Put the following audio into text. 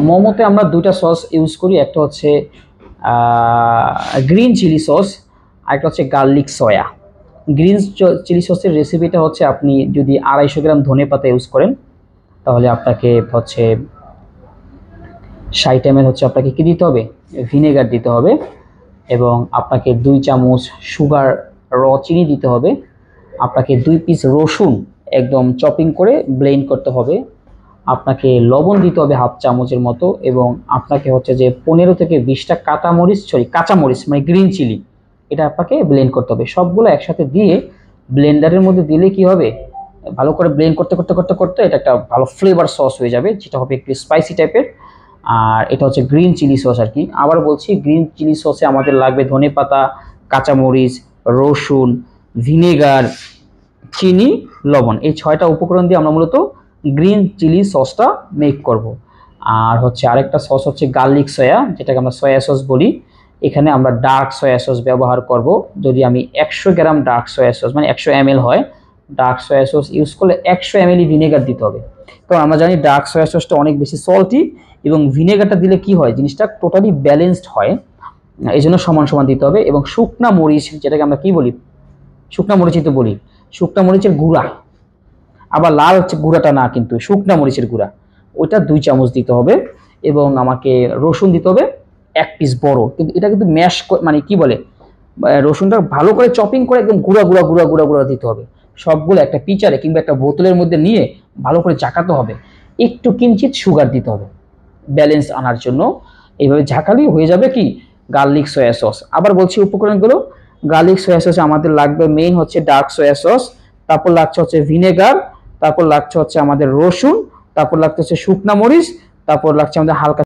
মোমোতে আমরা দুইটা sauce use করি, একটা হচ্ছে গ্রিন চিলি সস, আরেকটা হচ্ছে গার্লিক সয়া। গ্রিন চিলি সসের রেসিপিটা হচ্ছে আপনি যদি 250 গ্রাম ধনেপাতা ইউজ করেন তাহলে আপনাকে হচ্ছে 60 ml হচ্ছে আপনাকে কি দিতে হবে, ভিনেগার দিতে হবে, এবং আপনাকে 2 চামচ সুগার চিনি দিতে হবে, আপনাকে 2 পিস রসুন একদম চপিং করে ব্লেন্ড করতে হবে, আপনাকে লবণ দিতে হবে হাফ চামচের মতো, এবং আপনাকে হচ্ছে যে 15 থেকে 20টা কাঁচামরিচ মানে গ্রিন চিলি, এটা আপনাকে ব্লেন্ড করতে হবে। সবগুলো একসাথে দিয়ে ব্লেন্ডারের মধ্যে দিলে কি হবে, ভালো করে ব্লেন্ড করতে করতে করতে করতে এটা একটা ভালো ফ্লেভার সস হয়ে যাবে, যেটা হবে একটু স্পাইসি টাইপের। আর এটা হচ্ছে গ্রিন চিলি সস আর কি। আবার বলছি, গ্রিন চিলি সসে আমাদের লাগবে ধনেপাতা, কাঁচামরিচ, রসুন, ভিনেগার, চিনি, লবণ। এই 6টা উপকরণ দিয়ে আমরা মূলত গ্রিন চিলি সসটা মেক করব। আর হচ্ছে আরেকটা সস হচ্ছে গার্লিক সয়া, যেটাকে আমরা সয়া সস বলি। এখানে আমরা ডার্ক সয়া সস ব্যবহার করব। যদি আমি 100 গ্রাম ডার্ক সয়া সস মানে 100 ml হয়, ডার্ক সয়া সস ইউজ করলে 100 ml ভিনেগার দিতে হবে। কারণ আমরা জানি ডার্ক সয়া সসটা অনেক বেশি সল্টি, এবং ভিনেগারটা দিলে কি হয়, জিনিসটা টোটালি ব্যালেন্সড হয়, এই জন্য সমান সমান দিতে হবে। এবং শুকনা মরিচ, যেটাকে আমরা কি বলি, শুকনা মরিচই তো বলি, শুকনা মরিচের গুঁড়া, আবার লাল হচ্ছে গুঁড়াটা না, কিন্তু শুকনা মরিচের গুঁড়া, ওইটা 2 চামচ দিতে হবে। এবং আমাকে রসুন দিতে হবে 1 পিস বড়, কিন্তু এটা কিন্তু ম্যাশ মানে কি বলে, রসুনটা ভালো করে চপিং করে একদম গুঁড়া গুঁড়া গুঁড়া গুঁড়া গুঁড়া দিতে হবে। সবগুলো একটা পিচারে কিংবা একটা বোতলের মধ্যে নিয়ে ভালো করে ঝাঁকাতে হবে, একটু কিঞ্চিত সুগার দিতে হবে ব্যালেন্স আনার জন্য। এইভাবে ঝাঁকালেই হয়ে যাবে কি, গার্লিক সয়া সস। আবার বলছি উপকরণগুলো, গার্লিক সয়া সস আমাদের লাগবে মেইন হচ্ছে ডার্ক সয়া সস, তারপর লাগছে হচ্ছে ভিনেগার, তারপর লাগছে হচ্ছে আমাদের রসুন, তারপর লাগছে হচ্ছে শুকনা মরিচ, তারপর লাগছে আমাদের হালকা